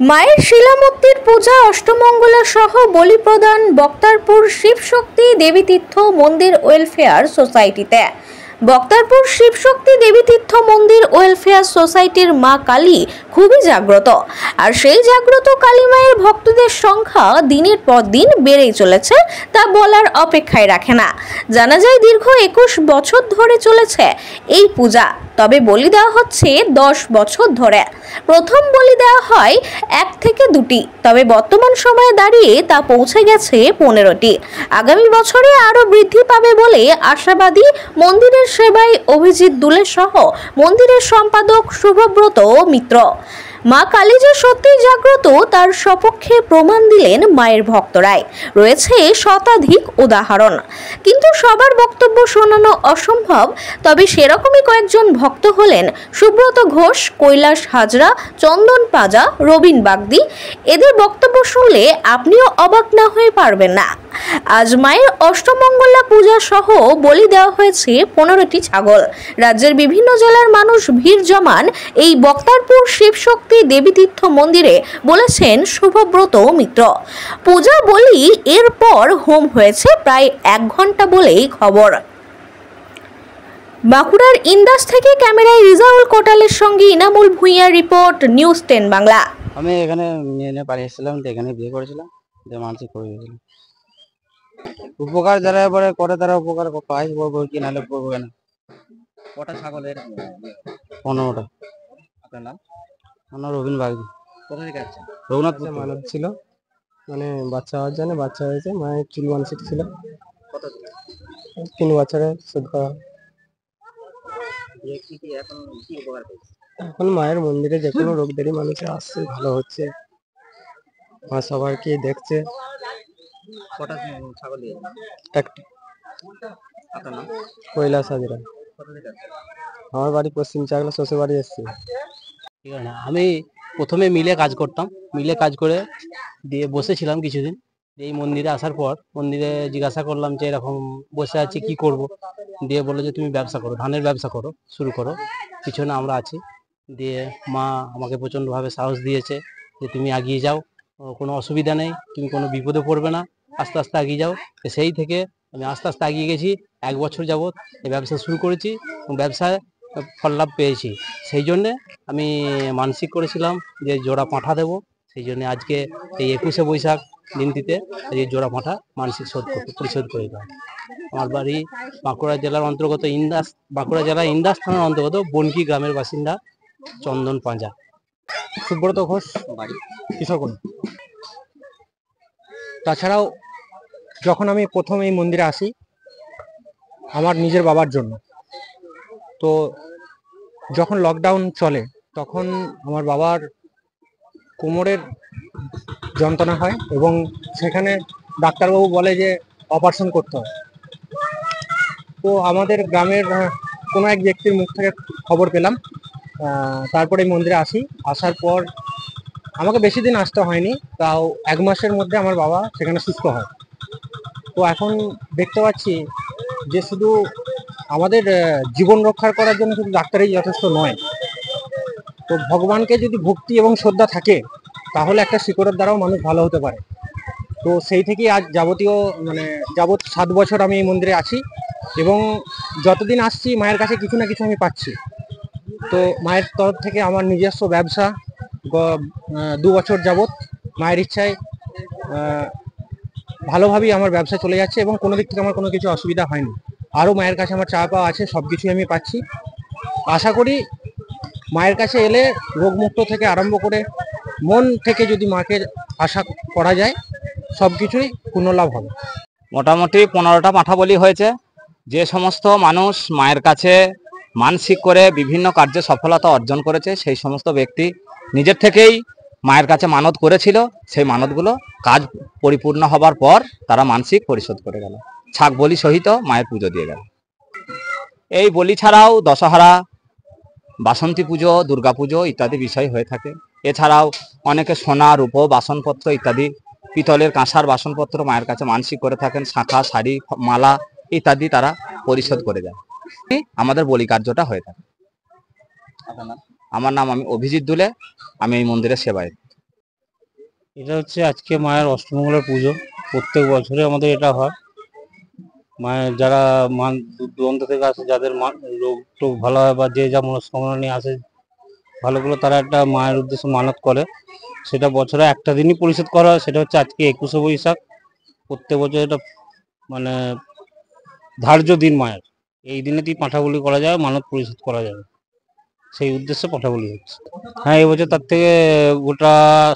মায়ের শিলামূর্তির পূজা অষ্টমঙ্গলা সহ বলি প্রদান বক্তারপুর শিবশক্তি দেবীতীর্থ মন্দির ওয়েলফেয়ার সোসাইটিতে। বক্তারপুর শিবশক্তি দেবীতীর্থ মন্দির ওয়েলফেয়ার সোসাইটির মা কালী খুবই জাগ্রত, আর সেই জাগ্রত কালী মায়ের ভক্তদের সংখ্যা দিনের পর দিন বেড়েই চলেছে, তা বলার অপেক্ষায় রাখে না। জানা যায় দীর্ঘ 21 বছর ধরে চলেছে এই পূজা, তবে বলি দেওয়া হচ্ছে 10 বছর ধরে। প্রথম বলি দেওয়া হয় 1 থেকে 2টি, তবে বর্তমান সময়ে দাঁড়িয়ে তা পৌঁছে গেছে 15টি। আগামী বছরে আরো বৃদ্ধি পাবে বলে আশাবাদী মন্দিরের সেবায় অভিজিৎ দুলে সহ মন্দিরের সম্পাদক শুভব্রত মিত্র। মা কালী যে সত্যি জাগ্রত তার সপক্ষে প্রমাণ দিলেন মায়ের ভক্তরাই। রয়েছে শতাধিক উদাহরণ, কিন্তু সবার বক্তব্য শোনানো অসম্ভব। তবে সেরকমই কয়েকজন ভক্ত হলেন সুব্রত ঘোষ, কৈলাস হাজরা, চন্দন পাজা, রবিন বাগদি। এদের বক্তব্য শুনলে আপনিও অবাক না হয়ে পারবেন না। আজ মায়ের অষ্টমঙ্গলা পূজা সহ বলি দেওয়া হয়েছে 15টি ছাগল। রাজ্যের বিভিন্ন জেলার মানুষ ভিড় জমান এই বক্তারপুর শিবশক্তি দেবীতীর্থ মন্দিরে, বলেছেন শুভব্রত মিত্র। পূজা বলি এরপর হোম হয়েছে প্রায় 1 ঘন্টা বলেই খবর। বাঁকুড়ার ইন্দাস থেকে ক্যামেরায় রিজাউল কোটালের সঙ্গে ইনামুল ভুঁইয়ার রিপোর্ট, নিউজ 10 বাংলা। আমি এখানে মেয়ে বাড়ি এসেছিলাম, এখানে বিয়ে করেছিলাম, মানসিক করে দিয়েছিলাম। উপকার যারা এবারে করে তারা উপকার পায়, বলবো কি নাহলে করবো কেন। কটা ছাগলের 15টা। আপনার নাম? আমার রবিন বাগদি। কোথা থেকে আসছেন? রঘুনাথ মানব ছিল, মানে বাচ্চা হওয়ার জন্য বাচ্চা হয়েছে, মায়ের চুল মানসিক ছিল। কত 3 বছরে শুধু করা। কি কি এখন কি উপকার পেয়েছে? এখন মায়ের মন্দিরে যে কোনো রোগদেরই মানুষের আসছে, ভালো হচ্ছে, মা সবাইকে দেখছে। কটা ছাগল দিয়ে? একটা। আপনার নাম? কৈলাস হাজরা। কোথা থেকে আসছেন? আমার বাড়ি পশ্চিম চাকলা, শ্বশুর বাড়ি এসছি। ঠিক আছে না, আমি প্রথমে মিলে কাজ করতাম, মিলে কাজ করে দিয়ে বসেছিলাম কিছুদিন। এই মন্দিরে আসার পর মন্দিরে জিজ্ঞাসা করলাম যে এরকম বসে আছি কি করব, দিয়ে বললো যে তুমি ব্যবসা করো, ধানের ব্যবসা করো, শুরু করো, পিছনে আমরা আছি। দিয়ে মা আমাকে প্রচণ্ডভাবে সাহস দিয়েছে যে তুমি এগিয়ে যাও, কোনো অসুবিধা নেই, তুমি কোনো বিপদে পড়বে না, আস্তে আস্তে এগিয়ে যাও। সেই থেকে আমি আস্তে আস্তে এগিয়ে গেছি। 1 বছর যাবৎ এই ব্যবসা শুরু করেছি এবং ব্যবসায় ফল লাভ পেয়েছি। সেই জন্যে আমি মানসিক করেছিলাম যে জোড়া পাঁঠা দেবো। সেই জন্য আজকে এই 21শে বৈশাখ দিনটিতে এই জোড়া পাঁঠা মানসিক পরিশোধ করে দিলাম। আমার বাড়ি বাঁকুড়া জেলার অন্তর্গত বাঁকুড়া জেলার ইন্দাস থানার অন্তর্গত বনকি গ্রামের বাসিন্দা চন্দন পাঁজা। সুব্রত ঘোষ, বাড়ি কিশোরগঞ্জ। তাছাড়াও যখন আমি প্রথম এই মন্দিরে আসি আমার নিজের বাবার জন্য, তো যখন লকডাউন চলে তখন আমার বাবার কোমরের যন্ত্রণা হয় এবং সেখানে ডাক্তারবাবু বলে যে অপারেশন করতে হয়। তো আমাদের গ্রামের কোনো এক ব্যক্তির মুখ থেকে খবর পেলাম, তারপরে এই মন্দিরে আসি। আসার পর আমাকে বেশি দিন আসতে হয়নি, তাও 1 মাসের মধ্যে আমার বাবা সেখানে সুস্থ হয়। তো এখন দেখতে পাচ্ছি যে শুধু আমাদের জীবন রক্ষা করার জন্য শুধু ডাক্তারই যথেষ্ট নয়, তো ভগবানকে যদি ভক্তি এবং শ্রদ্ধা থাকে তাহলে একটা শিকড়ের দ্বারাও মানুষ ভালো হতে পারে। তো সেই থেকেই আজ যাবৎ 7 বছর আমি এই মন্দিরে আছি এবং যতদিন আসছি মায়ের কাছে কিছু না কিছু আমি পাচ্ছি। তো মায়ের তরফ থেকে আমার নিজস্ব ব্যবসা 2 বছর যাবৎ মায়ের ইচ্ছায় ভালোভাবেই আমার ব্যবসা চলে যাচ্ছে এবং কোনো দিক থেকে আমার কোনো কিছু অসুবিধা হয়নি। আরও মায়ের কাছে আমার চাওয়া পাওয়া আছে, সব কিছুই আমি পাচ্ছি। আশা করি মায়ের কাছে এলে রোগমুক্ত থেকে আরম্ভ করে মন থেকে যদি মাকে আশা করা যায় সব কিছুই পূর্ণলাভ হবে। মোটামুটি 15টা পাঁঠা বলি হয়েছে। যে সমস্ত মানুষ মায়ের কাছে মানসিক করে বিভিন্ন কার্যে সফলতা অর্জন করেছে, সেই সমস্ত ব্যক্তি নিজের থেকেই মায়ের কাছে মানত করেছিল, সেই মানতগুলো কাজ পরিপূর্ণ হবার পর তারা মানসিক পরিশোধ করে গেল, ছাগ বলি সহিত মায়ের পুজো দিয়ে গেল। এই বলি ছাড়াও দশহরা, বাসন্তী পুজো, দুর্গা পুজো ইত্যাদি বিষয় হয়ে থাকে। এছাড়াও অনেকে সোনা, রূপো, বাসনপত্র ইত্যাদি, পিতলের কাঁসার বাসনপত্র মায়ের কাছে মানসিক করে থাকেন, শাঁখা, শাড়ি, মালা ইত্যাদি তারা পরিশোধ করে যায়। আমাদের বলি কার্যটা হয়ে থাকে। আপনার নাম? আমার নাম আমি অভিজিৎ দুলে, আমি এই মন্দিরের সেবায়। এটা হচ্ছে আজকে মায়ের অষ্টমঙ্গলার পুজো। প্রত্যেক বছরে আমাদের এটা হয়। মায়ের যারা দূর দূরান্ত থেকে আসে, যাদের রোগ টোগ ভালো হয় বা যে যা মনস্কামনা নিয়ে আসে ভালোগুলো, তারা একটা মায়ের উদ্দেশ্যে মানত করে। সেটা বছরে একটা দিনই পরিশোধ করা হয়, সেটা হচ্ছে আজকে 21শে বৈশাখ। প্রত্যেক বছর এটা মানে ধার্য দিন মায়ের, এই দিনেতেই পাঁঠা বলি করা যায়, মানত পরিশোধ করা যাবে, সেই উদ্দেশ্যে পাঁঠা বলি হচ্ছে। হ্যাঁ, এবছর তার থেকে গোটা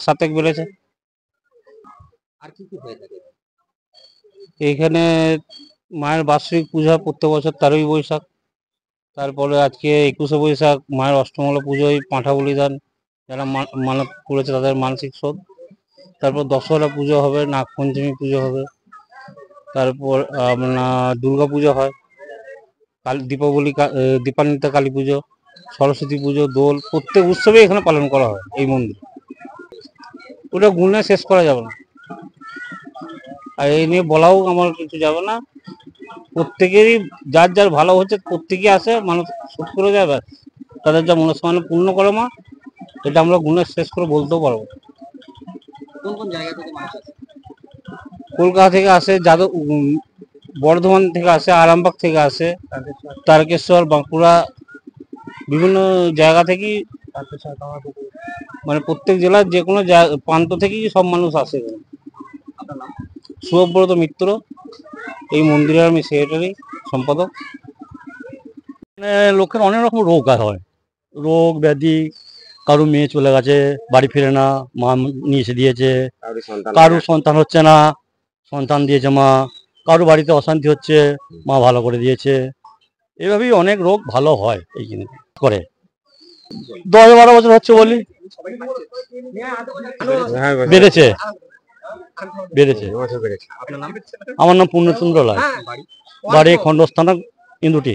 7 বেড়েছে। আর কি কি হয়ে থাকে? এইখানে মায়ের বাৎসরিক পূজা প্রত্যেক বছর 13ই বৈশাখ। তারপরে আজকে 21শে বৈশাখ মায়ের অষ্টমঙ্গলা পুজোয় পাঁঠা বলিদান, যারা মানত করেছে তাদের মানসিক শোধ। তারপর দশহরা পুজো হবে, নাগপঞ্চমী পুজো হবে, তারপর আপনার দুর্গা পুজো হয়, দীপান্বিতা কালী পুজো, সরস্বতী পুজো, দোল, প্রত্যেক উৎসবে এখানে পালন করা হয় এই মন্দির। ওটা গুণে শেষ করা যাবে না, আর এই নিয়ে বলাও আমার কিছু যাবে না। প্রত্যেকেরই যার যার ভালো হচ্ছে, প্রত্যেকেই আসে, মানুষ শোধ করে যায়, ব্যাস তাদের যা মনস্কামনা পূর্ণ করে মা। এটা আমরা গুণে শেষ করে বলতেও পারবো। কোন কোন জায়গা থেকে মানুষ আসে? কলকাতা থেকে আসে, বর্ধমান থেকে আসে, আরামবাগ থেকে আসে, তারকেশ্বর, বাঁকুড়া, বিভিন্ন জায়গা থেকেই, মানে প্রত্যেক জেলার যে কোনো প্রান্ত থেকেই সব মানুষ আসে এখানে। আপনার নাম? সুব্রত মিত্র, এই মন্দিরের আমি সেক্রেটারি, সম্পাদক। লোকের অনেক রকম রোগ হয়, রোগ ব্যাধি, কারো মেয়ে চলে গেছে, বাড়ি ফিরে না, মা নিয়ে এসে দিয়েছে, কারো সন্তান হচ্ছে না, সন্তান দিয়েছে মা, কারো বাড়িতে অশান্তি হচ্ছে, মা ভালো করে দিয়েছে। এভাবেই অনেক রোগ ভালো হয় এই জিনিস করে। 10-12 বছর হচ্ছে বলি, বেড়েছে বেড়েছে। আপনার নাম? আমার নাম পূর্ণচন্দ্র রায়, বাড়ি খণ্ডস্থানা, ইন্দুটি।